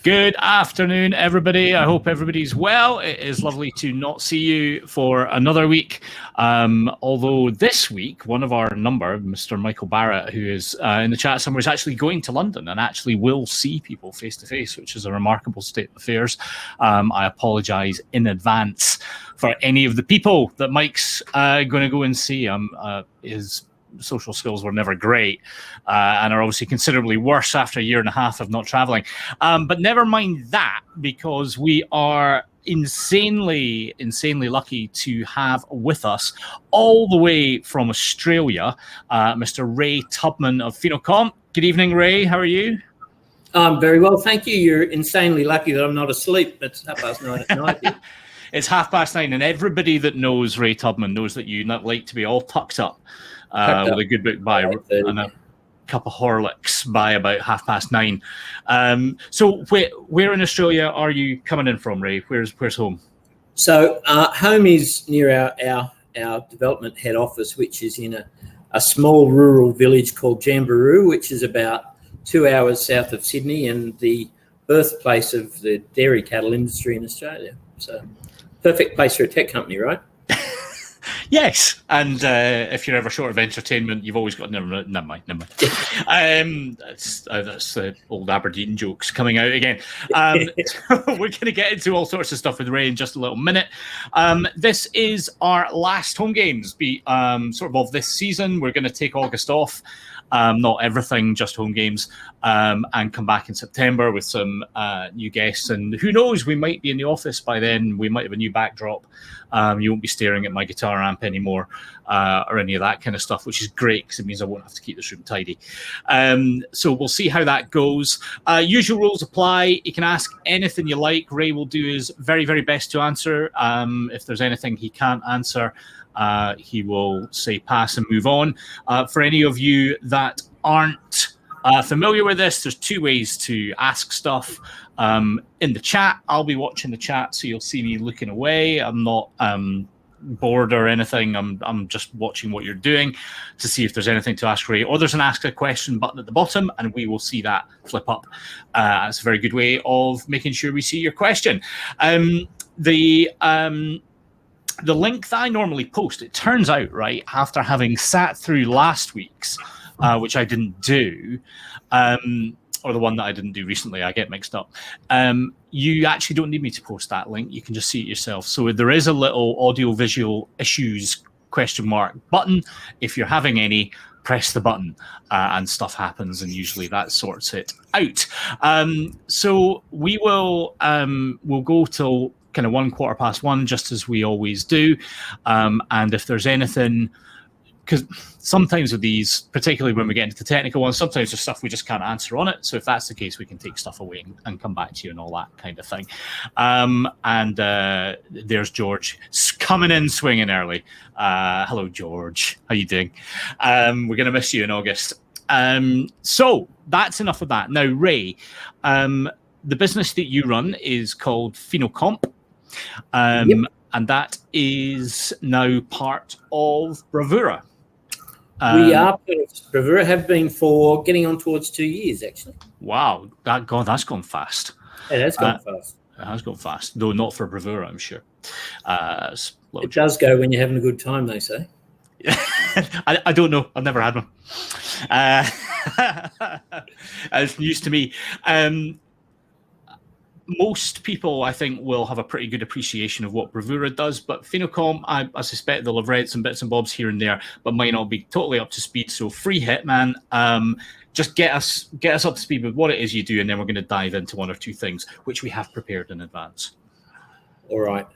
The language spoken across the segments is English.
Good afternoon, everybody. I hope everybody's well. It is lovely to not see you for another week. Although this week, one of our number, Mr. Michael Barrett, who is in the chat somewhere, is actually going to London and actually will see people face to face, which is a remarkable state of affairs. I apologise in advance for any of the people that Mike's going to go and see. His social skills were never great and are obviously considerably worse after a year and a half of not traveling. But never mind that, because we are insanely lucky to have with us all the way from Australia, Mr. Ray Tubman of Finocomp. Good evening, Ray. How are you? Very well, thank you. You're insanely lucky that I'm not asleep. It's 9:30 at night. It's 9:30, and everybody that knows Ray Tubman knows that you not like to be all tucked up. With a good book by and a cup of Horlicks by about 9:30. So where in Australia are you coming in from, Ray? Where's home? So home is near our development head office, which is in a small rural village called Jamberoo, which is about 2 hours south of Sydney and the birthplace of the dairy cattle industry in Australia. So perfect place for a tech company, right? Yes, and if you're ever short of entertainment, you've always got never mind. That's the old Aberdeen jokes coming out again. We're going to get into all sorts of stuff with Ray in just a little minute. This is our last home games, sort of this season. We're going to take August off. Not everything, just home games, and come back in September with some new guests. And who knows, we might be in the office by then. We might have a new backdrop. You won't be staring at my guitar amp anymore or any of that kind of stuff, which is great because it means I won't have to keep this room tidy. So we'll see how that goes. Usual rules apply. You can ask anything you like. Ray will do his very, very best to answer. If there's anything he can't answer, he will say pass and move on. For any of you that aren't familiar with this, there's two ways to ask stuff. In the chat, I'll be watching the chat, so you'll see me looking away. I'm not bored or anything. I'm just watching what you're doing to see if there's anything to ask Ray. Or there's an ask a question button at the bottom, and we will see that flip up. It's a very good way of making sure we see your question. The link that I normally post, it turns out, right, after having sat through last week's, which I didn't do, or the one that I didn't do recently, I get mixed up. You actually don't need me to post that link. You can just see it yourself. So there is a little audio-visual issues ? Button. If you're having any, press the button and stuff happens, and usually that sorts it out. So we will we'll go till kind of 1:15, just as we always do. And if there's anything, because sometimes with these, particularly when we get into the technical ones, sometimes there's stuff we just can't answer on it. So if that's the case, we can take stuff away and come back to you and all that kind of thing. There's George coming in swinging early. Hello, George. How you doing? We're going to miss you in August. So that's enough of that. Now, Ray, the business that you run is called Finocomp. Yep. And that is now part of Bravura. We are part of Bravura, have been for getting on towards 2 years, actually. Wow, that's gone fast. It has gone fast. It has gone fast, though not for Bravura, I'm sure. It does go when you're having a good time, they say. I don't know. I've never had one. It's news to me. Most people, I think, will have a pretty good appreciation of what Bravura does, but Finocomp, I suspect they'll have read some bits and bobs here and there, but might not be totally up to speed. So free hit, man. Just get us up to speed with what it is you do, and then we're going to dive into one or two things, which we have prepared in advance. All right.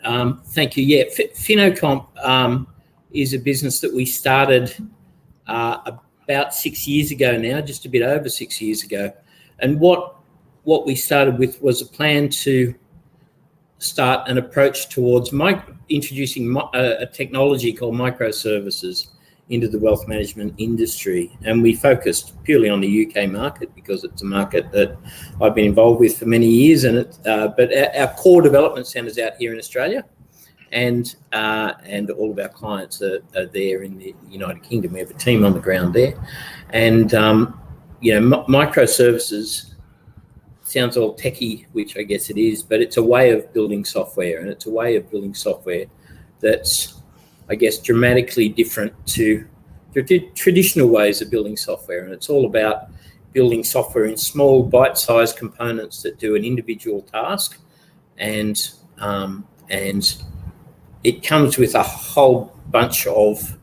Thank you. Yeah, Finocomp is a business that we started about 6 years ago now, just a bit over 6 years ago. And what we started with was a plan to start an approach towards introducing a technology called microservices into the wealth management industry. And we focused purely on the UK market because it's a market that I've been involved with for many years. But our core development centres out here in Australia and all of our clients are there in the United Kingdom. We have a team on the ground there. And, microservices sounds all techie, which I guess it is, but it's a way of building software, and it's a way of building software that's, I guess, dramatically different to the traditional ways of building software. And it's all about building software in small bite-sized components that do an individual task, and it comes with a whole bunch of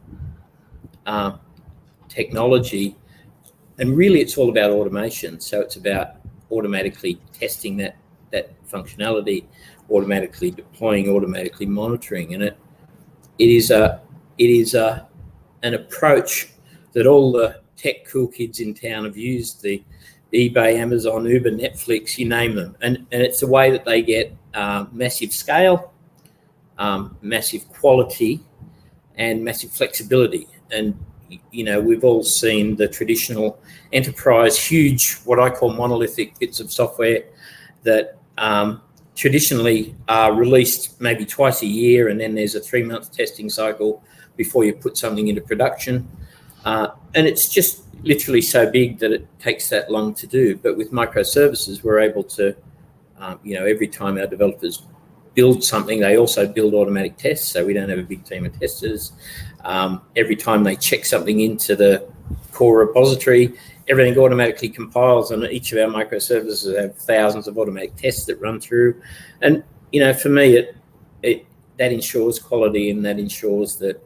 technology, and really it's all about automation. So it's about automatically testing that functionality, automatically deploying, automatically monitoring, and it is an approach that all the tech cool kids in town have used. The eBay, Amazon, Uber, Netflix, you name them, and it's a way that they get massive scale, massive quality, and massive flexibility. And we've all seen the traditional enterprise, huge, what I call monolithic bits of software that traditionally are released maybe twice a year, and then there's a 3-month testing cycle before you put something into production. And it's just literally so big that it takes that long to do. But with microservices, we're able to, every time our developers build something, they also build automatic tests, so we don't have a big team of testers. Every time they check something into the core repository, everything automatically compiles, and each of our microservices have thousands of automatic tests that run through. And for me, that ensures quality, and that ensures that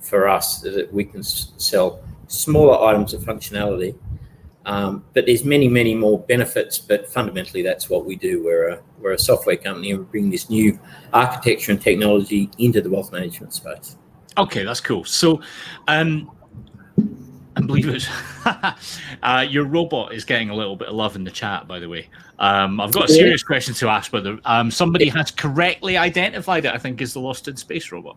for us that we can sell smaller items of functionality. But there's many, many more benefits, but fundamentally that's what we do. We're a software company, and we bring this new architecture and technology into the wealth management space. Okay, that's cool. So, and believe it, your robot is getting a little bit of love in the chat, by the way. I've got a serious question to ask whether somebody has correctly identified it, I think, as the Lost in Space robot.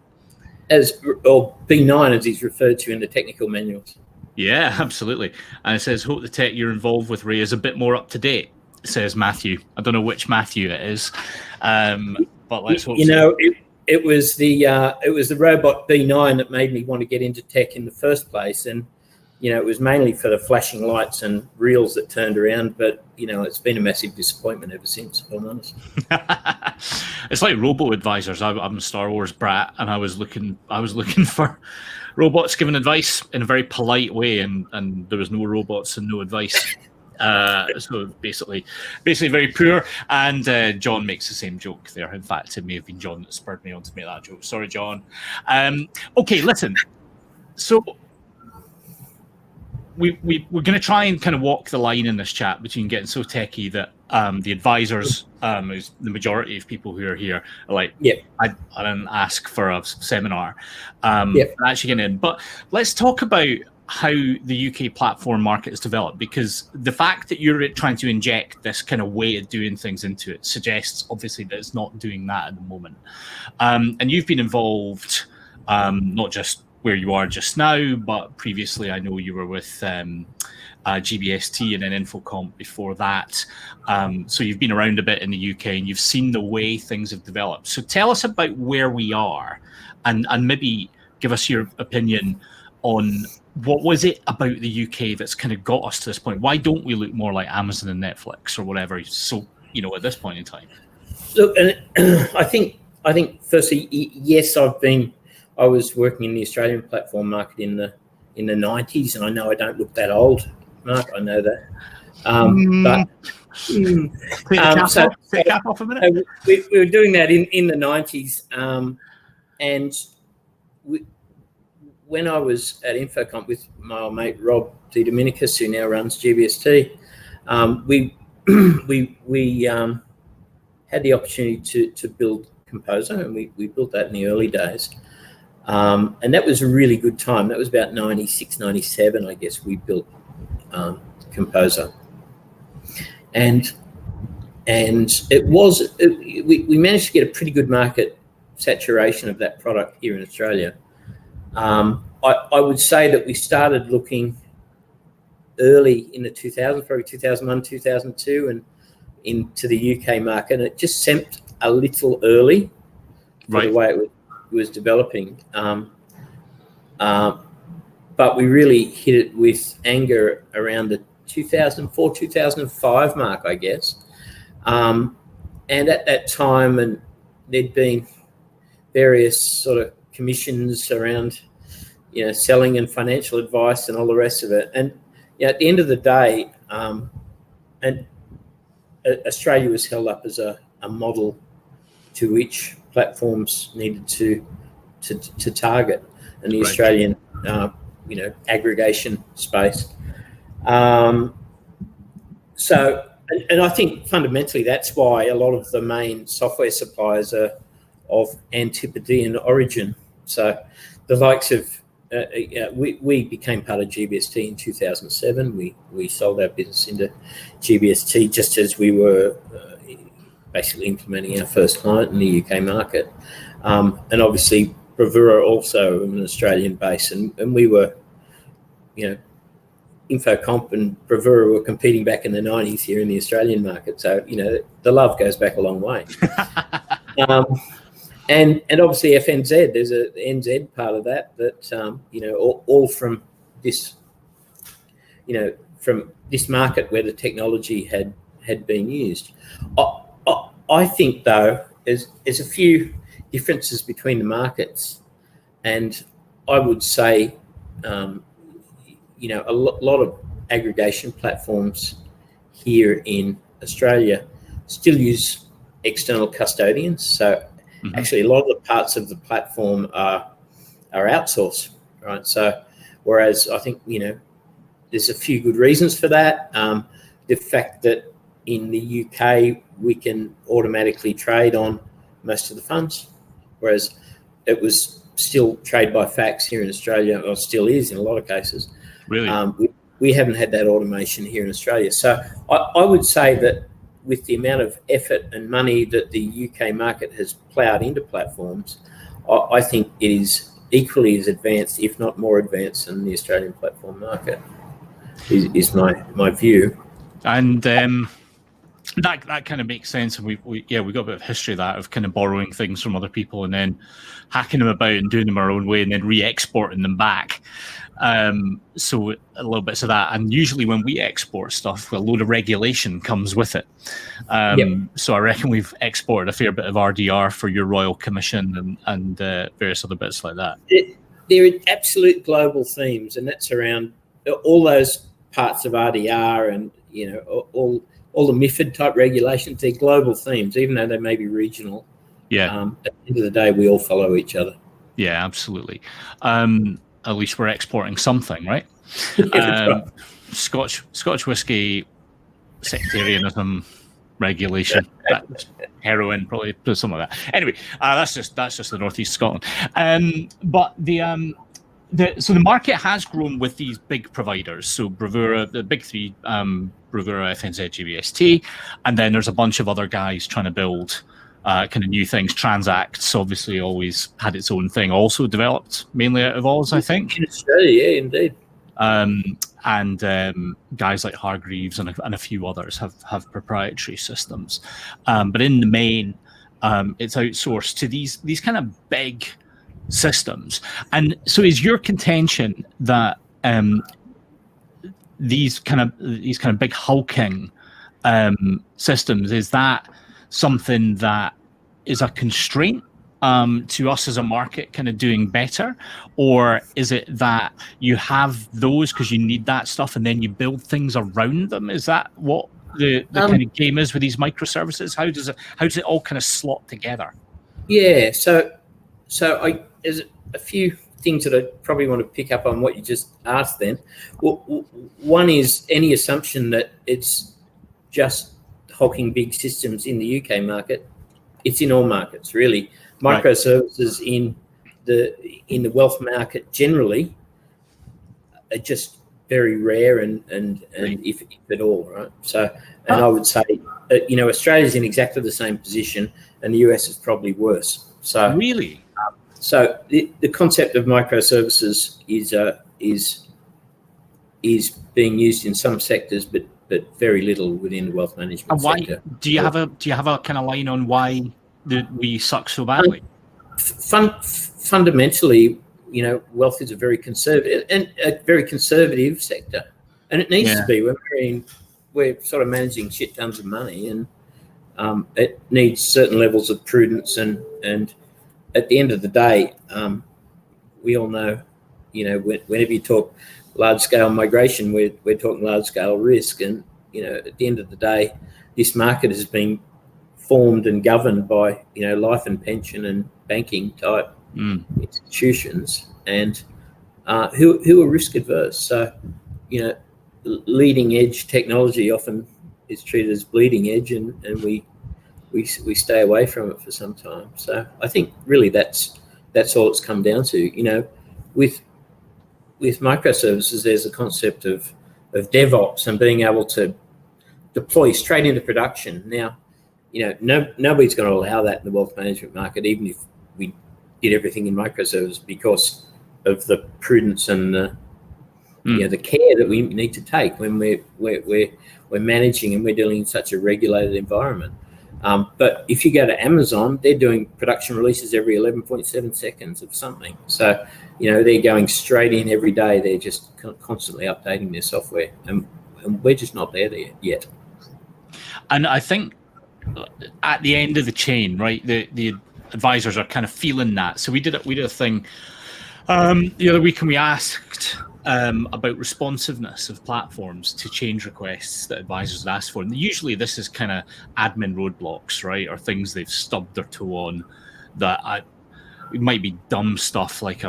Or B9, as he's referred to in the technical manuals. Yeah, absolutely. And it says, hope the tech you're involved with, Ray, is a bit more up to date, says Matthew. I don't know which Matthew it is, but let's hope so. It was the robot B9 that made me want to get into tech in the first place. And, it was mainly for the flashing lights and reels that turned around. But, it's been a massive disappointment ever since, if I'm honest. It's like robo-advisors. I'm a Star Wars brat, and I was looking for robots giving advice in a very polite way, and there was no robots and no advice. So basically very poor. And John makes the same joke there. In fact, it may have been John that spurred me on to make that joke. Sorry, John. Okay, listen. So we're going to try and kind of walk the line in this chat between getting so techie that the advisors, is the majority of people who are here, are like, I didn't ask for a seminar. Actually getting in. But let's talk about how the UK platform market has developed, because the fact that you're trying to inject this kind of way of doing things into it suggests obviously that it's not doing that at the moment. And you've been involved, not just where you are just now, but previously I know you were with GBST and then Infocomp before that. So you've been around a bit in the UK, and you've seen the way things have developed. So tell us about where we are, and maybe give us your opinion on what was it about the UK that's kind of got us to this point. Why don't we look more like Amazon and Netflix or whatever? So, at this point in time. Look, and I think firstly, yes, I was working in the Australian platform market in the 90s, and I know I don't look that old, Mark. I know that. Take the cap off a minute. We were doing that in the 90s, and when I was at Infocomp with my old mate Rob De Dominicus, who now runs GBST, we had the opportunity to build Composer, and we built that in the early days. And that was a really good time. That was about 96, 97, I guess, we built Composer. And we managed to get a pretty good market saturation of that product here in Australia. I would say that we started looking early in the 2000s, probably 2001, 2002, and into the UK market. And it just seemed a little early for the way it was developing. But we really hit it with anger around 2004, 2005 mark, I guess. And at that time, and there'd been various sort of commissions around, selling and financial advice and all the rest of it. And at the end of the day, and Australia was held up as a model to which platforms needed to target in the Australian, aggregation space. So, and I think fundamentally that's why a lot of the main software suppliers are of Antipodean origin. So the likes of, we became part of GBST in 2007. We sold our business into GBST just as we were basically implementing our first client in the UK market. And obviously Bravura also an Australian base, and we were, Infocomp and Bravura were competing back in the 90s here in the Australian market. So, the love goes back a long way. And obviously FNZ, there's a NZ part of that, all from this, from this market where the technology had been used. I think, though, there's a few differences between the markets, and I would say, a lot of aggregation platforms here in Australia still use external custodians. So actually a lot of the parts of the platform are outsourced, right? So whereas I think, there's a few good reasons for that. The fact that in the UK, we can automatically trade on most of the funds, whereas it was still trade by fax here in Australia, or still is in a lot of cases. Really? We haven't had that automation here in Australia. So I would say that with the amount of effort and money that the UK market has ploughed into platforms, I think it is equally as advanced, if not more advanced, than the Australian platform market, is my view. And that kind of makes sense. And we got a bit of history of that, of kind of borrowing things from other people and then hacking them about and doing them our own way and then re-exporting them back. So a little bit of that. And usually when we export stuff, a load of regulation comes with it. So I reckon we've exported a fair bit of RDR for your Royal Commission and various other bits like that. There are absolute global themes, and that's around all those parts of RDR and, all the MiFID type regulations. They're global themes, even though they may be regional. Yeah. At the end of the day, we all follow each other. Yeah, absolutely. At least we're exporting something, right? Right. Scotch whiskey, sectarianism, regulation, heroin, probably something like that. Anyway, that's just the northeast Scotland. But so the market has grown with these big providers. So Bravura, the big three, Bravura, FNZ, GBST, and then there's a bunch of other guys trying to build kind of new things. Transacts obviously always had its own thing, also developed mainly out of Oz, I think. In Australia, yeah, indeed. And guys like Hargreaves and a few others have proprietary systems. But in the main, it's outsourced to these kind of big systems. And so is your contention that these kind of big hulking systems, is that something that is a constraint to us as a market kind of doing better? Or is it that you have those because you need that stuff and then you build things around them? Is that what the kind of game is with these microservices? How does it all kind of slot together? Yeah, so there's a few things that I probably want to pick up on what you just asked then. Well, one is any assumption that it's just hulking big systems in the UK market. It's in all markets, really. Microservices in the wealth market generally are just very rare and if at all, right? So, and I would say, Australia's in exactly the same position, and the US is probably worse. So really, so the concept of microservices is being used in some sectors, but very little within the wealth management and why sector. Do you have a kind of line on why we suck so badly? Fundamentally, wealth is a very conservative sector. and it needs to be. We're sort of managing shit tons of money, and it needs certain levels of prudence. And at the end of the day, we all know, whenever you talk large scale migration, we're talking large scale risk, and at the end of the day, this market has been formed and governed by life and pension and banking type institutions, and who are risk adverse. So leading edge technology often is treated as bleeding edge, and we stay away from it for some time. So I think really that's all it's come down to. With microservices, there's a concept of DevOps and being able to deploy straight into production. Now, nobody's going to allow that in the wealth management market, even if we did everything in microservices, because of the prudence and the care that we need to take when we're managing and we're dealing in such a regulated environment. But if you go to Amazon, they're doing production releases every 11.7 seconds of something. So, they're going straight in every day. They're just constantly updating their software, and we're just not there yet. And I think at the end of the chain, right, the advisors are kind of feeling that. So we did a thing the other week, and we asked about responsiveness of platforms to change requests that advisors had asked for. And usually this is kind of admin roadblocks, right, or things they've stubbed their toe on that it might be dumb stuff like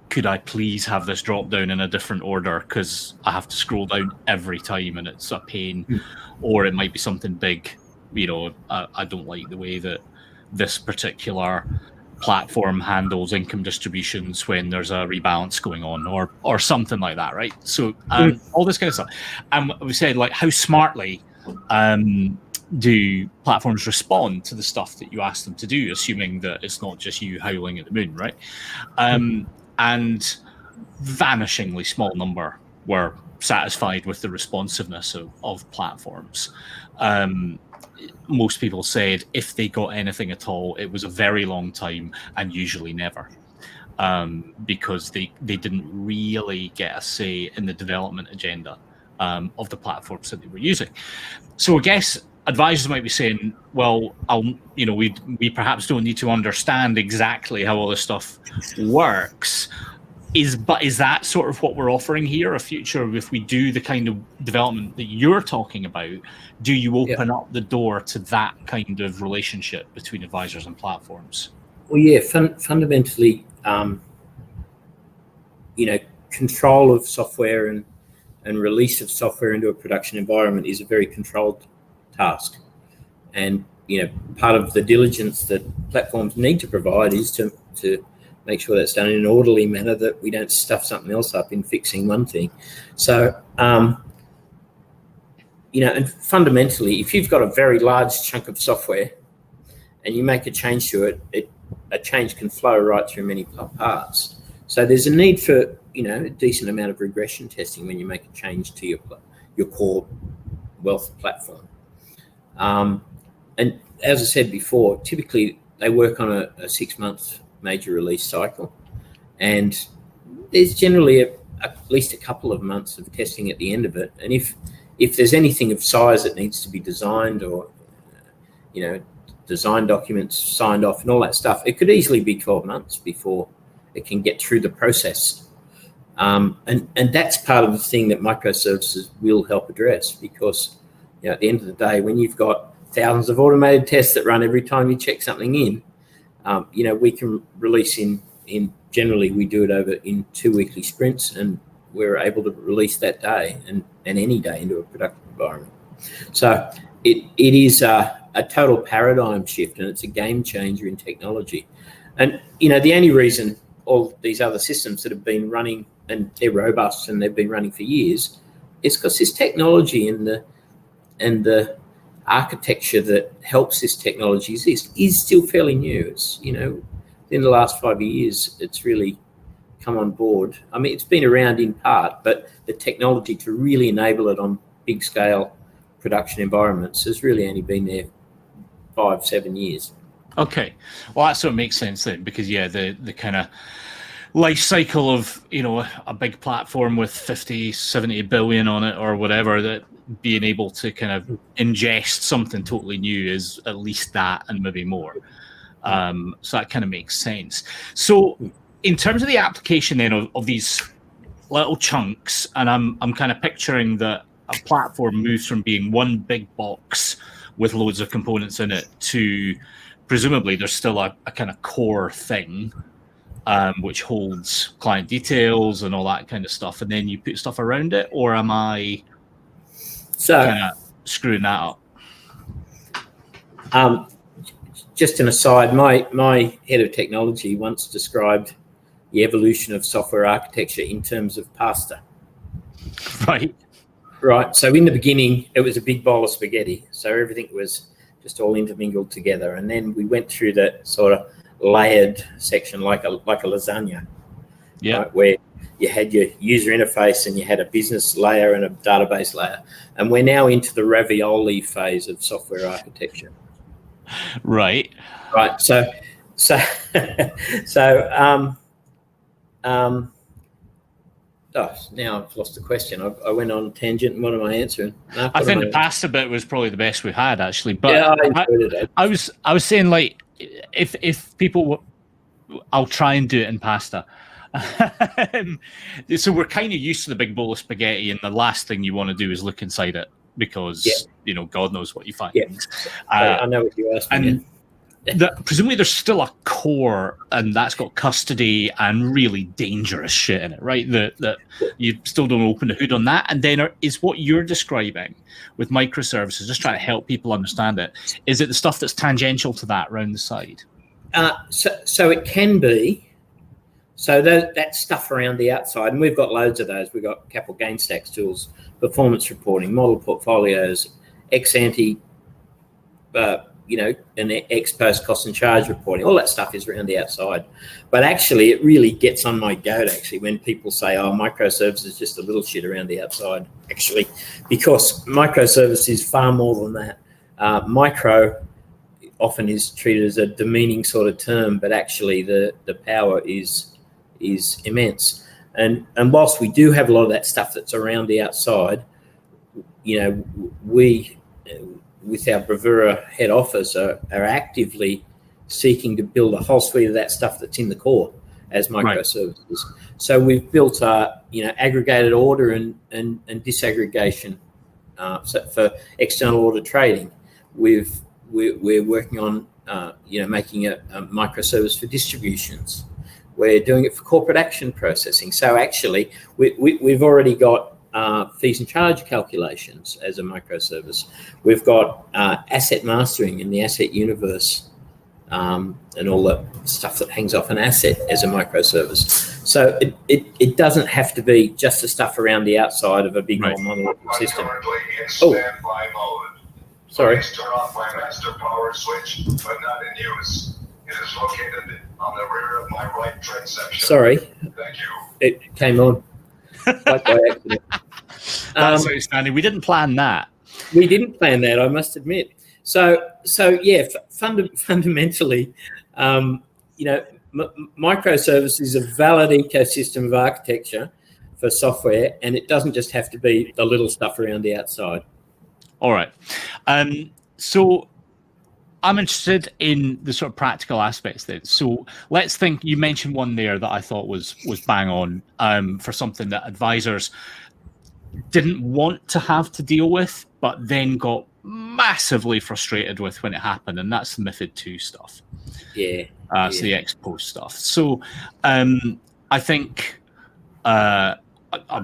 could I please have this drop down in a different order because I have to scroll down every time and it's a pain. Or it might be something big, I don't like the way that this particular platform handles income distributions when there's a rebalance going on, or something like that, right? So all this kind of stuff. And we said, like, how smartly do platforms respond to the stuff that you ask them to do, assuming that it's not just you howling at the moon, right? And vanishingly small number were satisfied with the responsiveness of platforms. Most people said if they got anything at all, it was a very long time and usually never, because they didn't really get a say in the development agenda of the platforms that they were using. So I guess advisors might be saying, well, we perhaps don't need to understand exactly how all this stuff works. But is that sort of what we're offering here? A future, if we do the kind of development that you're talking about, do you open up the door to that kind of relationship between advisors and platforms? Well, yeah, fundamentally, control of software and release of software into a production environment is a very controlled task. And, part of the diligence that platforms need to provide is to make sure that's done in an orderly manner, that we don't stuff something else up in fixing one thing. So, and fundamentally, if you've got a very large chunk of software and you make a change to it, a change can flow right through many parts. So there's a need for, a decent amount of regression testing when you make a change to your core wealth platform. And as I said before, typically they work on a 6-month major release cycle, and there's generally at least a couple of months of testing at the end of it. And if there's anything of size that needs to be designed, or design documents signed off and all that stuff, it could easily be 12 months before it can get through the process. And that's part of the thing that microservices will help address, because at the end of the day, when you've got thousands of automated tests that run every time you check something in, we can release in generally we do it in 2 weekly sprints, and we're able to release that day and any day into a productive environment. So it is a total paradigm shift, and it's a game changer in technology. And the only reason all these other systems that have been running, and they're robust and they've been running for years, is because this technology and the architecture that helps this technology exist is still fairly new. It's, in the last 5 years, it's really come on board. I mean, it's been around in part, but the technology to really enable it on big scale production environments has really only been there 5-7 years. Okay. Well, that sort of makes sense then, because the kind of life cycle of, a big platform with 50, 70 billion on it or whatever, that being able to kind of ingest something totally new is at least that and maybe more. So that kind of makes sense. So in terms of the application then of these little chunks, and I'm kind of picturing that a platform moves from being one big box with loads of components in it to presumably there's still a kind of core thing, which holds client details and all that kind of stuff, and then you put stuff around it, or am I kind of screwing that up? Just an aside, my head of technology once described the evolution of software architecture in terms of pasta. Right. So in the beginning, it was a big bowl of spaghetti. So everything was just all intermingled together. And then we went through that sort of layered section like a lasagna. Yeah. Right, where you had your user interface and you had a business layer and a database layer. And we're now into the ravioli phase of software architecture. Right. So now I've lost the question. I went on a tangent, and what am I answering? I think the pasta bit was probably the best we had, actually. But yeah, I enjoyed it. I was saying, like, if people, I'll try and do it in pasta. So we're kind of used to the big bowl of spaghetti, and the last thing you want to do is look inside it because God knows what you find. Yeah. I know what you asked me. And presumably there's still a core, and that's got custody and really dangerous shit in it, right? That you still don't open the hood on that. And then is what you're describing with microservices, just trying to help people understand it, is it the stuff that's tangential to that around the side? So it can be. So that stuff around the outside, and we've got loads of those. We've got capital gain stacks tools, performance reporting, model portfolios, ex-ante, and ex-post cost and charge reporting. All that stuff is around the outside. But actually, it really gets on my goat, actually, when people say, microservices is just a little shit around the outside, actually, because microservice is far more than that. Micro often is treated as a demeaning sort of term, but actually the power is immense. And whilst we do have a lot of that stuff that's around the outside, we, with our Bravura head office, are actively seeking to build a whole suite of that stuff that's in the core as microservices. Right. So we've built aggregated order and disaggregation for external order trading. We're working on making a microservice for distributions. We're doing it for corporate action processing. So actually, we've already got fees and charge calculations as a microservice. We've got asset mastering in the asset universe and all the stuff that hangs off an asset as a microservice. So it doesn't have to be just the stuff around the outside of a big monolithic system. Sorry. Please turn off my master power switch, but not in use. It is located on the rear of my right tread section. Sorry. Thank you. It came on. Like by accident. That's outstanding. We didn't plan that. We didn't plan that, I must admit. So yeah, fundamentally, microservice is a valid ecosystem of architecture for software, and it doesn't just have to be the little stuff around the outside. All right. So I'm interested in the sort of practical aspects then. So let's think, you mentioned one there that I thought was bang on for something that advisors didn't want to have to deal with, but then got massively frustrated with when it happened, and that's the MiFID II stuff. Yeah. So the ex-post stuff. So I think I'm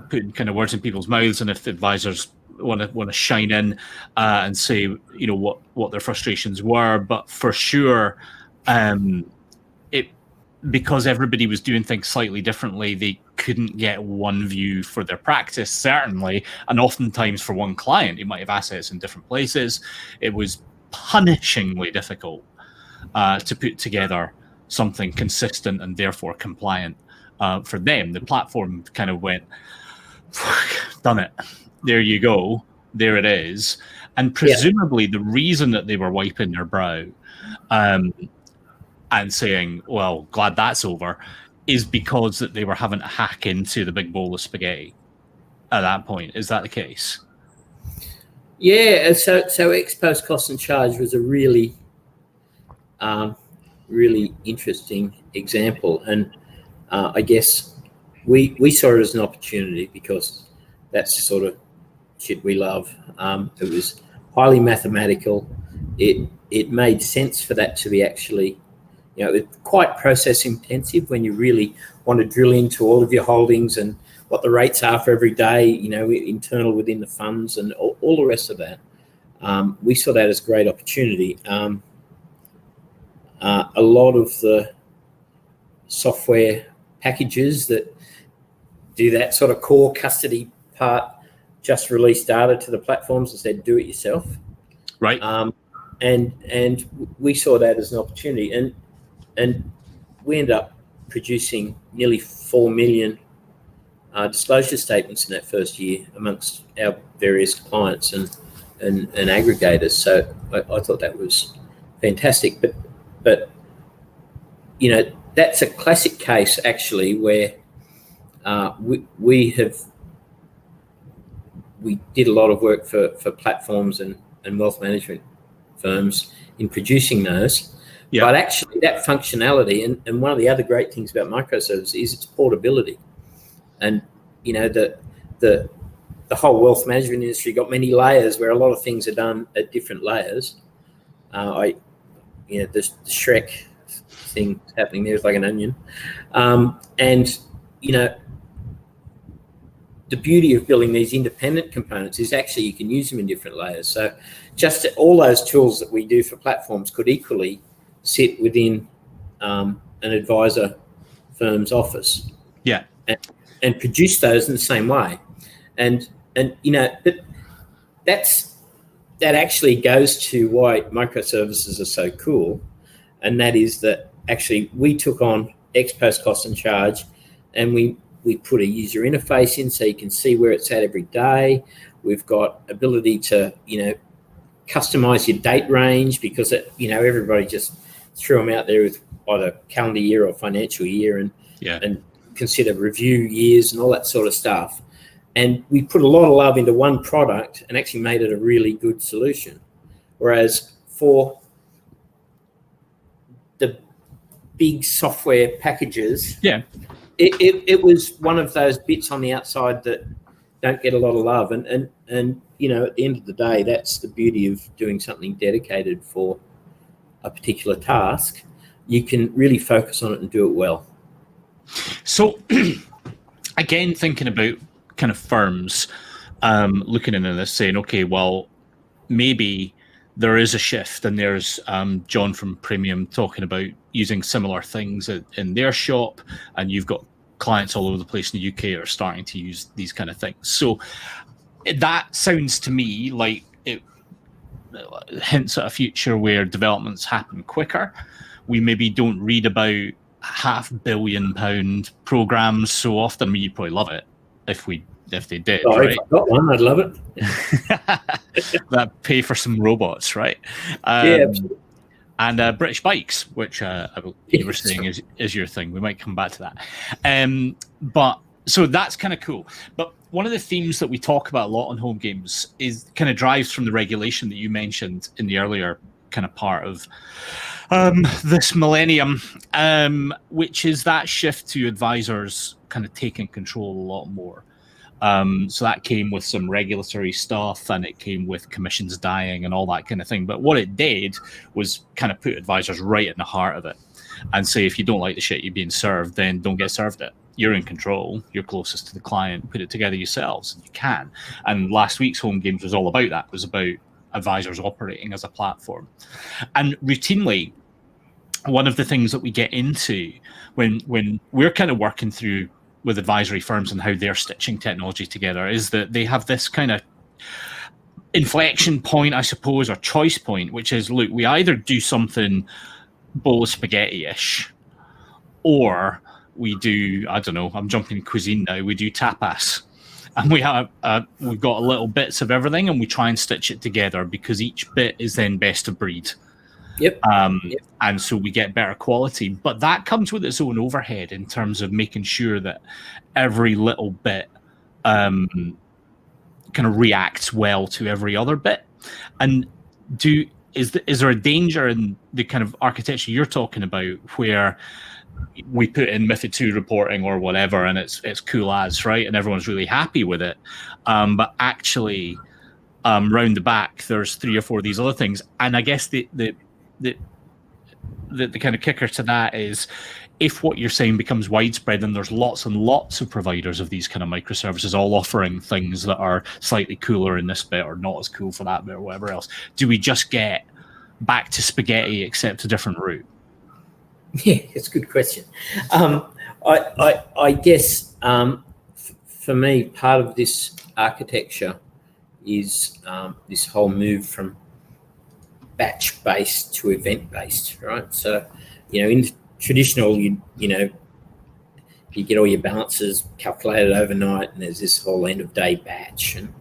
putting kind of words in people's mouths, and if advisors want to shine in and say what their frustrations were, but for sure because everybody was doing things slightly differently, they couldn't get one view for their practice, certainly, and oftentimes for one client who might have assets in different places. It was punishingly difficult to put together something consistent and therefore compliant for them. The platform kind of went, done it. There you go. There it is. And presumably the reason that they were wiping their brow and saying, well, glad that's over, is because that they were having to hack into the big bowl of spaghetti at that point. Is that the case? Yeah, so ex post cost and charge was a really, really interesting example, and I guess we saw it as an opportunity because that's the sort of shit we love. It was highly mathematical. It made sense for that to be actually, it's quite process intensive when you really want to drill into all of your holdings and what the rates are for every day, internal within the funds and all the rest of that. We saw that as a great opportunity. A lot of the software packages that do that sort of core custody part just release data to the platforms and said, do it yourself. Right. And we saw that as an opportunity. And we ended up producing nearly 4 million disclosure statements in that first year amongst our various clients and aggregators. So I thought that was fantastic. But that's a classic case actually where we did a lot of work for platforms and wealth management firms in producing those. Yeah. But actually that functionality, and one of the other great things about microservices is its portability. And, the whole wealth management industry got many layers where a lot of things are done at different layers. The Shrek thing happening there is like an onion. The beauty of building these independent components is actually you can use them in different layers. So just all those tools that we do for platforms could equally sit within an advisor firm's office. Yeah. And produce those in the same way. But that actually goes to why microservices are so cool. And that is that actually we took on ex post cost and charge, and we put a user interface in so you can see where it's at every day. We've got ability to, customize your date range because everybody just threw them out there with either calendar year or financial year and consider review years and all that sort of stuff. And we put a lot of love into one product and actually made it a really good solution. Whereas for the big software packages, it was one of those bits on the outside that don't get a lot of love. And at the end of the day, that's the beauty of doing something dedicated for a particular task. You can really focus on it and do it well. So, again, thinking about kind of firms looking into this, saying, okay, well, maybe there is a shift, and there's John from Premium talking about using similar things in their shop, and you've got clients all over the place in the UK are starting to use these kind of things. So that sounds to me like it hints at a future where developments happen quicker. We maybe don't read about £500 million programs so often. I mean, you'd probably love it if they did. Sorry, right? if I got one, I'd love it. That pay for some robots, right? Absolutely. And British bikes, which you were saying is your thing. We might come back to that. But so that's kind of cool. But one of the themes that we talk about a lot on HomeGames is kind of drives from the regulation that you mentioned in the earlier kind of part of this millennium, which is that shift to advisors kind of taking control a lot more. So that came with some regulatory stuff, and it came with commissions dying and all that kind of thing. But what it did was kind of put advisors right in the heart of it and say, if you don't like the shit you're being served, then don't get served it. You're in control. You're closest to the client. Put it together yourselves. You can. And last week's HomeGames was all about that. It was about advisors operating as a platform. And routinely, one of the things that we get into when we're kind of working through with advisory firms and how they're stitching technology together is that they have this kind of inflection point, I suppose, or choice point, which is, look, we either do something bowl of spaghetti-ish, or we do, I don't know, I'm jumping cuisine now, we do tapas. And we've got little bits of everything, and we try and stitch it together because each bit is then best of breed. Yep. And so we get better quality. But that comes with its own overhead in terms of making sure that every little bit kind of reacts well to every other bit. And is there a danger in the kind of architecture you're talking about where we put in Method 2 reporting or whatever, and it's cool as, right? And everyone's really happy with it. But actually, round the back, there's 3 or 4 of these other things. And I guess the kind of kicker to that is if what you're saying becomes widespread and there's lots and lots of providers of these kind of microservices all offering things that are slightly cooler in this bit or not as cool for that bit or whatever else, do we just get back to spaghetti except a different route? Yeah, it's a good question. I guess for me, part of this architecture is this whole move from batch-based to event-based, right? So, in traditional, you get all your balances calculated overnight, and there's this whole end-of-day batch, and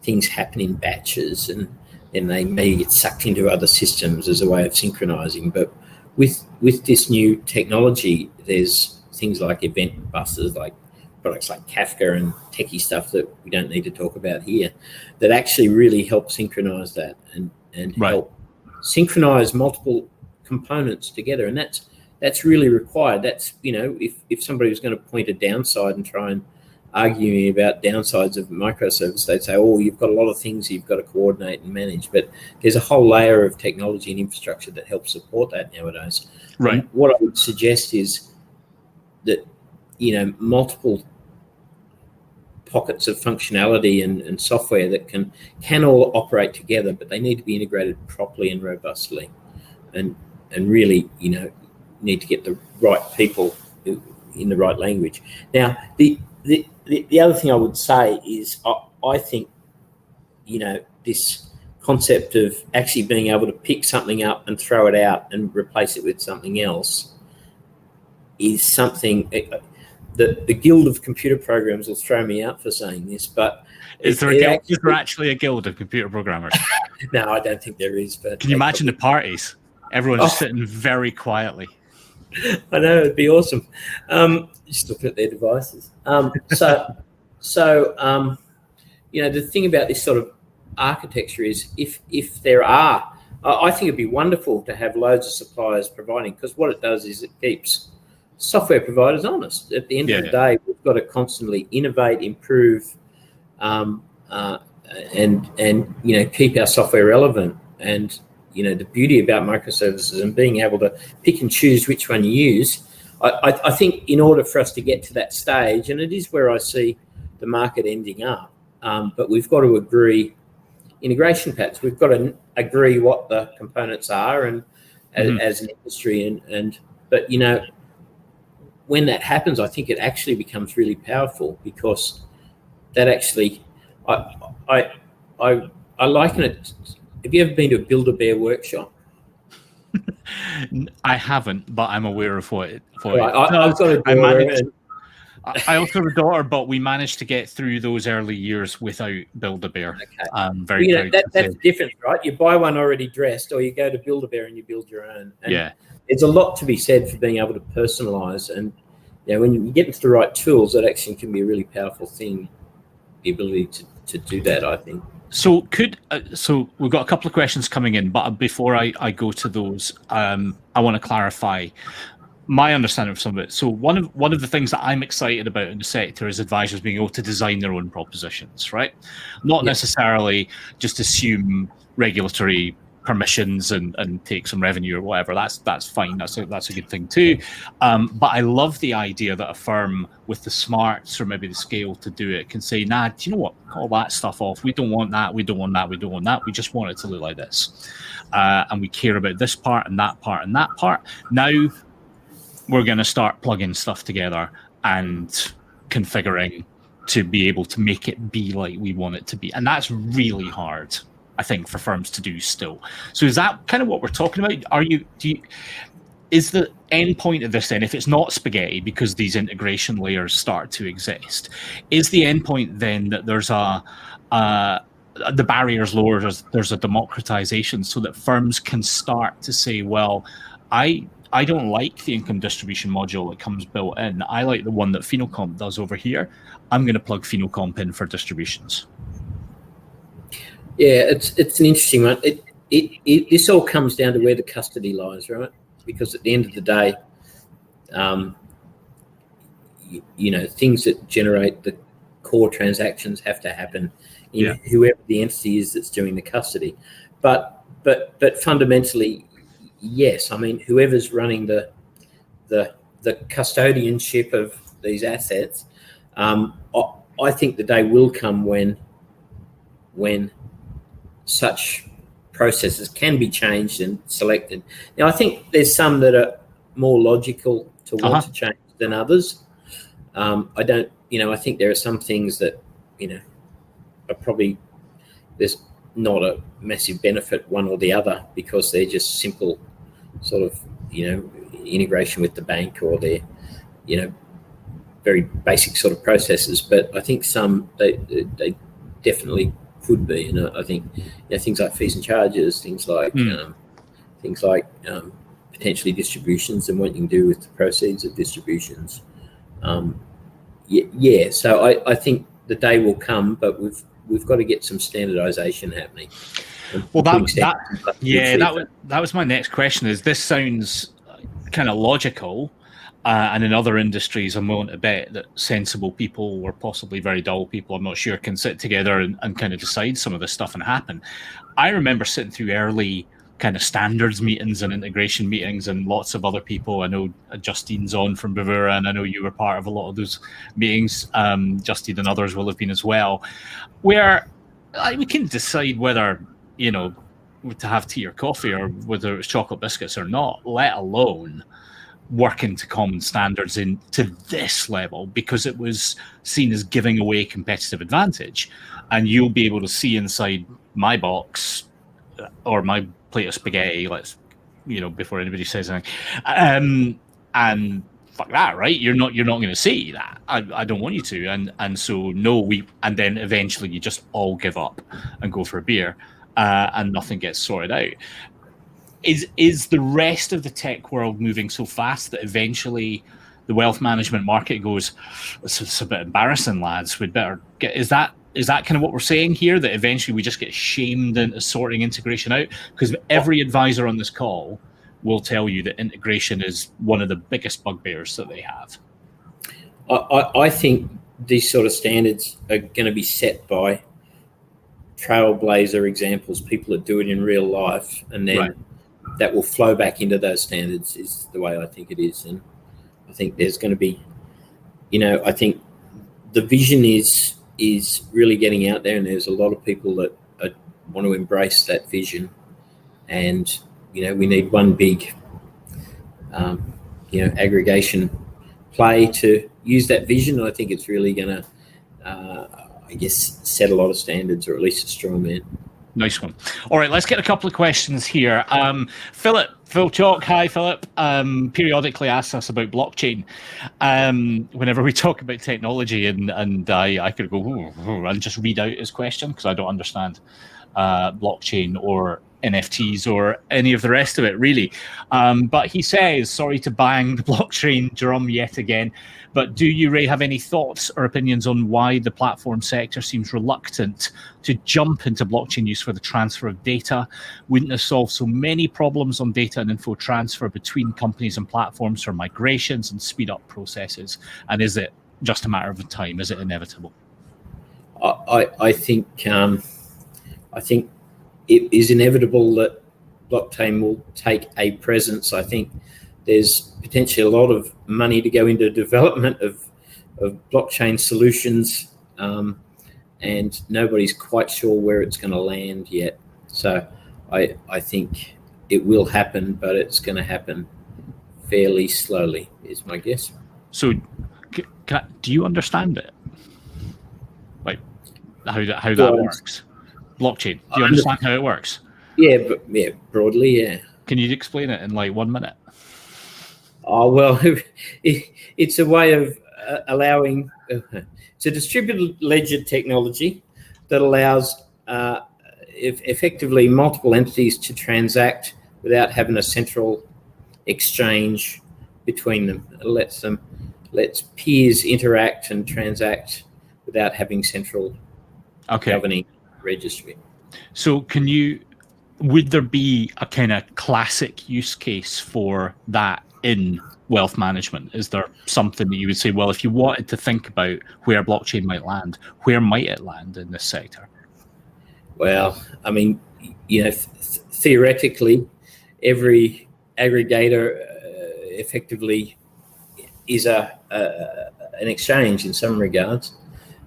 things happen in batches, and then they may get sucked into other systems as a way of synchronizing. But with this new technology, there's things like event buses, like products like Kafka and techie stuff that we don't need to talk about here, that actually really help synchronize that and help synchronize multiple components together. And that's really required. That's, if somebody was going to point a downside and try and argue me about downsides of microservice, they'd say, oh, you've got a lot of things you've got to coordinate and manage. But there's a whole layer of technology and infrastructure that helps support that nowadays. Right. And what I would suggest is that, multiple pockets of functionality and software that can all operate together, but they need to be integrated properly and robustly, and really, need to get the right people in the right language. Now, the other thing I would say is I think, this concept of actually being able to pick something up and throw it out and replace it with something else is something that the Guild of Computer Programmers will throw me out for saying this, but is there actually a guild of computer programmers? No, I don't think there is. But can you imagine the parties? Everyone's just sitting very quietly. I know, it'd be awesome. Just looking at their devices. The thing about this sort of architecture is if there are, I think it'd be wonderful to have loads of suppliers providing, because what it does is it keeps software providers honest. At the end of the day, we've got to constantly innovate, improve, and keep our software relevant. And the beauty about microservices and being able to pick and choose which one you use, I think in order for us to get to that stage, and it is where I see the market ending up, but we've got to agree integration patterns. We've got to agree what the components are, and as an industry, but when that happens, I think it actually becomes really powerful, because that actually, I liken it. Have you ever been to a Build-A-Bear workshop? I haven't, but I'm aware of what. I've got a daughter. I also have a daughter, but we managed to get through those early years without Build-A-Bear. Okay. I'm very proud. That's the difference, right? You buy one already dressed, or you go to Build-A-Bear and you build your own. And there's a lot to be said for being able to personalize, and when you get into the right tools, that actually can be a really powerful thing. The ability to do that, I think. So so we've got a couple of questions coming in, but before I go to those, I want to clarify my understanding of some of it. So one of the things that I'm excited about in the sector is advisors being able to design their own propositions, right? Not necessarily just assume regulatory permissions and take some revenue or whatever. That's fine. That's a good thing too. But I love the idea that a firm with the smarts or maybe the scale to do it can say, nah, do you know what? Call that stuff off. We don't want that. We don't want that. We don't want that. We just want it to look like this. And we care about this part and that part and that part. Now we're going to start plugging stuff together and configuring to be able to make it be like we want it to be. And that's really hard, I think, for firms to do still. So is that kind of what we're talking about? Is the end point of this then, if it's not spaghetti because these integration layers start to exist, is the end point then that there's a the barriers lower. There's a democratization so that firms can start to say, well, I don't like the income distribution module that comes built in. I like the one that Finocomp does over here. I'm going to plug Finocomp in for distributions. Yeah, it's an interesting one. This all comes down to where the custody lies, right? Because at the end of the day, things that generate the core transactions have to happen in whoever the entity is that's doing the custody. But fundamentally, yes. I mean, whoever's running the custodianship of these assets, I think the day will come when such processes can be changed and selected. Now, I think there's some that are more logical to want to change than others. I don't, I think there are some things that, are probably, there's not a massive benefit one or the other because they're just simple sort of, integration with the bank or their, very basic sort of processes. But I think some, they definitely could be. I think, things like fees and charges, things like potentially distributions and what you can do with the proceeds of distributions. So I think the day will come, but we've got to get some standardization happening. Well, that was my next question. Is this sounds kind of logical, and in other industries, I'm willing to bet that sensible people, or possibly very dull people, I'm not sure, can sit together and kind of decide some of this stuff and happen. I remember sitting through early kind of standards meetings and integration meetings, and lots of other people. I know Justine's on from Bravura, and I know you were part of a lot of those meetings. Justine and others will have been as well, where we can decide whether, to have tea or coffee or whether it's chocolate biscuits or not, let alone working to common standards to this level, because it was seen as giving away competitive advantage. And you'll be able to see inside my box or my plate of spaghetti, before anybody says anything, and fuck that, right? You're not going to see that. I don't want you to, and so no, and then eventually you just all give up and go for a beer, and nothing gets sorted out. Is the rest of the tech world moving so fast that eventually the wealth management market goes, it's a bit embarrassing, lads, we'd better get, is that kind of what we're saying here, that eventually we just get shamed into sorting integration out? Because every advisor on this call will tell you that integration is one of the biggest bugbears that they have. I think these sort of standards are going to be set by trailblazer examples, people that do it in real life, and then that will flow back into those standards, is the way I think it is. And I think there's going to be, I think the vision is really getting out there, and there's a lot of people that want to embrace that vision. And, we need one big, aggregation play to use that vision. I think it's really going to, set a lot of standards, or at least a straw man. Nice one. All right, let's get a couple of questions here. Phil Chalk, hi Philip, periodically asks us about blockchain. Whenever we talk about technology, and I could go and just read out his question because I don't understand blockchain or NFTs or any of the rest of it, really. But he says, sorry to bang the blockchain drum yet again, but do you, Ray, have any thoughts or opinions on why the platform sector seems reluctant to jump into blockchain use for the transfer of data? Wouldn't this solve so many problems on data and info transfer between companies and platforms for migrations and speed up processes? And is it just a matter of time? Is it inevitable? I think it is inevitable that blockchain will take a presence. I think there's potentially a lot of money to go into development of blockchain solutions, and nobody's quite sure where it's going to land yet. So I think it will happen, but it's going to happen fairly slowly, is my guess. So do you understand it? Like how that works? Blockchain. Do you understand how it works? Yeah, broadly, yeah. Can you explain it in like 1 minute? Oh, well, it's a way of allowing, it's a distributed ledger technology that allows effectively multiple entities to transact without having a central exchange between them. It lets peers interact and transact without having central governing registry. So would there be a kind of classic use case for that in wealth management? Is there something that you would say, well, if you wanted to think about where blockchain might land, where might it land in this sector? Well, I mean, theoretically, every aggregator effectively is an exchange in some regards,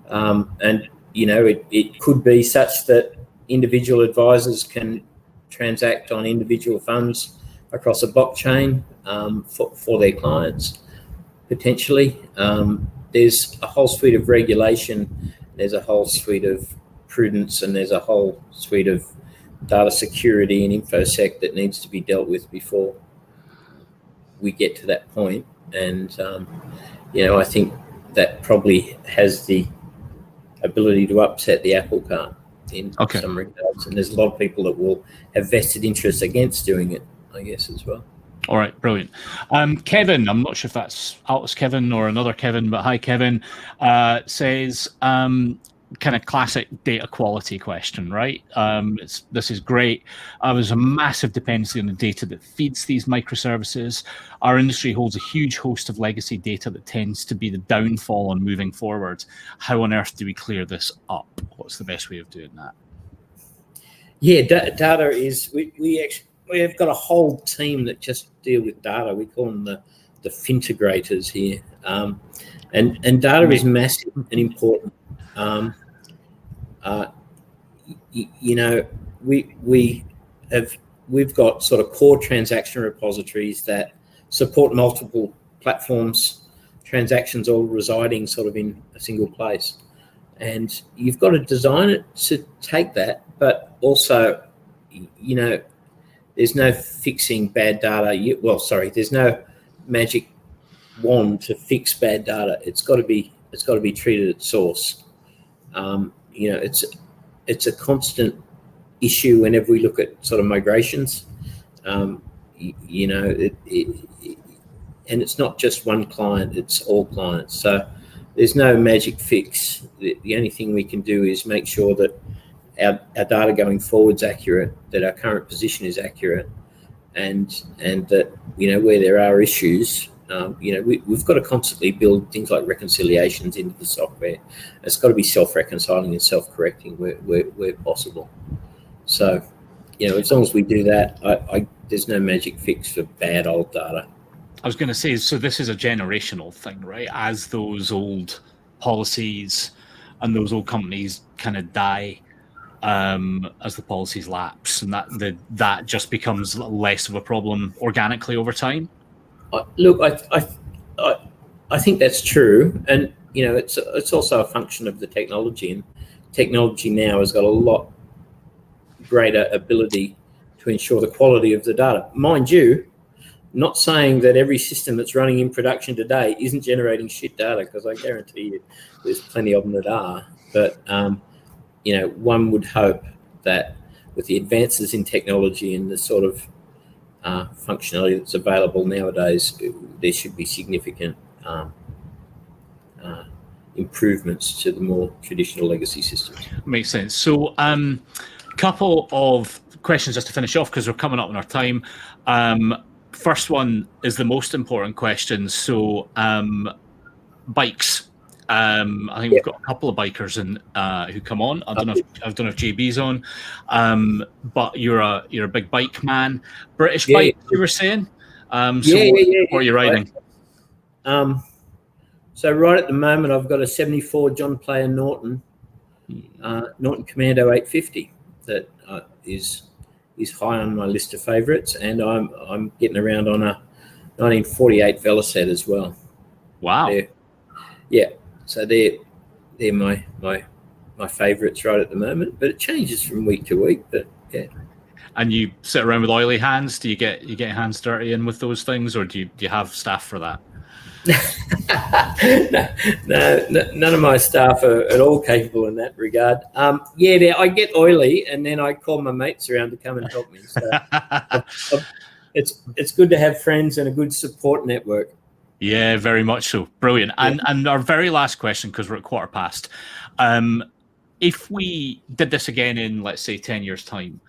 and it could be such that individual advisors can transact on individual funds across a blockchain for their clients, potentially. There's a whole suite of regulation, there's a whole suite of prudence, and there's a whole suite of data security and infosec that needs to be dealt with before we get to that point. And I think that probably has the ability to upset the apple cart in some regards, and there's a lot of people that will have vested interest against doing it, I guess, as well. All right, brilliant. Kevin, I'm not sure if that's Alice Kevin or another Kevin, but hi, Kevin, says kind of classic data quality question, right? This is great. There's a massive dependency on the data that feeds these microservices. Our industry holds a huge host of legacy data that tends to be the downfall on moving forward. How on earth do we clear this up? What's the best way of doing that? Yeah, data is, we have got a whole team that just deal with data. We call them the Fintegrators here. And data is massive and important. We've got sort of core transaction repositories that support multiple platforms, transactions all residing sort of in a single place. And you've got to design it to take that, but also, there's no fixing bad data. There's no magic wand to fix bad data. It's got to be treated at source. It's a constant issue whenever we look at sort of migrations. And it's not just one client; it's all clients. So there's no magic fix. The only thing we can do is make sure that our data going forward is accurate, that our current position is accurate, and that where there are issues, we've got to constantly build things like reconciliations into the software. It's got to be self-reconciling and self-correcting where possible. So, as long as we do that, there's no magic fix for bad old data. I was going to say, so this is a generational thing, right? As those old policies and those old companies kind of die, as the policies lapse, and that just becomes less of a problem organically over time. Look, I think that's true, and it's also a function of the technology, and technology now has got a lot greater ability to ensure the quality of the data. Mind you, not saying that every system that's running in production today isn't generating shit data, because I guarantee you there's plenty of them that are. But one would hope that with the advances in technology and the sort of functionality that's available nowadays, there should be significant improvements to the more traditional legacy systems. Makes sense. So couple of questions just to finish off, because we're coming up on our time. First one is the most important question. So bikes. I think we've got a couple of bikers who come on. I don't know if JB's on, but you're a big bike man. British bike, you were saying. What are you riding? So right at the moment, I've got a 74 John Player Norton Commando 850 that is high on my list of favourites, and I'm getting around on a 1948 Velocet as well. Wow. So they're my favourites right at the moment, but it changes from week to week. But yeah. And you sit around with oily hands? Do you get your hands dirty in with those things, or do you have staff for that? No, none of my staff are at all capable in that regard. I get oily, and then I call my mates around to come and help me. So it's good to have friends and a good support network. Yeah, very much so. Brilliant. And our very last question, because we're at 1:15. If we did this again in, let's say, 10 years' time,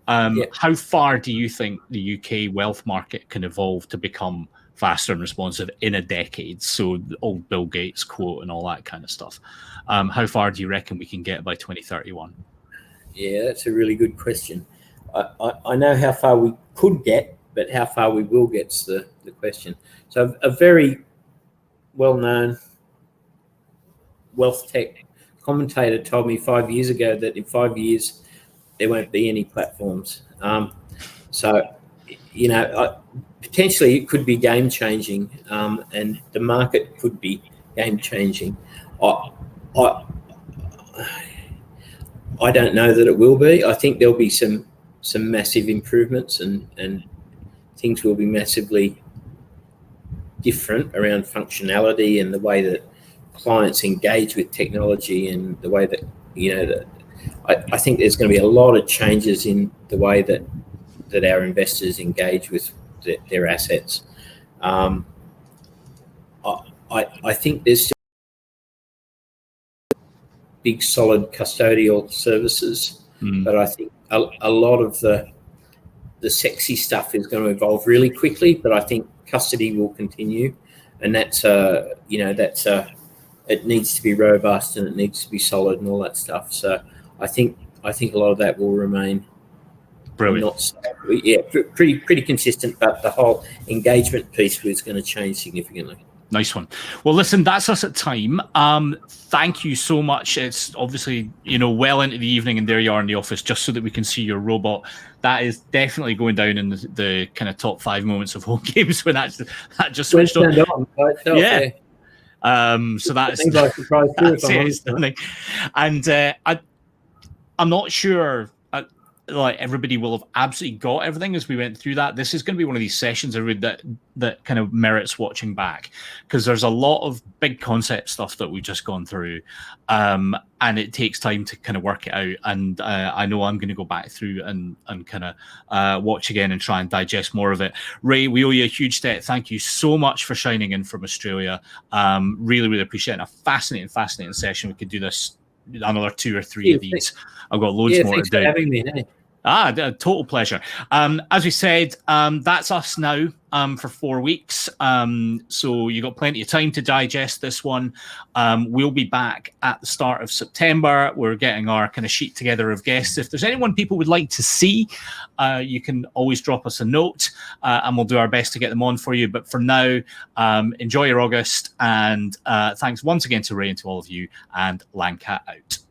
how far do you think the UK wealth market can evolve to become faster and responsive in a decade? So old Bill Gates quote and all that kind of stuff. How far do you reckon we can get by 2031? Yeah, that's a really good question. I know how far we could get, but how far we will get's the question. So a very well-known wealth tech commentator told me 5 years ago that in 5 years there won't be any platforms. Potentially it could be game changing, and the market could be game changing. I don't know that it will be. I think there'll be some massive improvements, and things will be massively different around functionality and the way that clients engage with technology, and the way that I think there's going to be a lot of changes in the way that our investors engage with their assets. I think there's still big solid custodial services, but I think a lot of the sexy stuff is going to evolve really quickly. But I think custody will continue, and it needs to be robust, and it needs to be solid and all that stuff. So I think a lot of that will remain. Brilliant. Pretty consistent, but the whole engagement piece is going to change significantly. Nice one. Well, listen, that's us at time. Thank you so much. It's obviously, well into the evening, and there you are in the office just so that we can see your robot. That is definitely going down in the kind of top 5 moments of HomeGames when that just switched on. Yeah. So that's stunning. And I'm not sure. Like everybody will have absolutely got everything as we went through that. This is going to be one of these sessions that kind of merits watching back, because there's a lot of big concept stuff that we've just gone through, and it takes time to kind of work it out. And I know I'm going to go back through and kind of watch again and try and digest more of it. Ray, we owe you a huge debt. Thank you so much for shining in from Australia. Really, really appreciate it. A fascinating session. We could do this another 2 or 3 of these. I've got loads more to do. Thanks for having me. Hey. A total pleasure. As we said, that's us now for 4 weeks. So you got plenty of time to digest this one. We'll be back at the start of September. We're getting our kind of sheet together of guests. If there's anyone people would like to see, you can always drop us a note, and we'll do our best to get them on for you. But for now, enjoy your August, and thanks once again to Ray and to all of you, and Lancat out.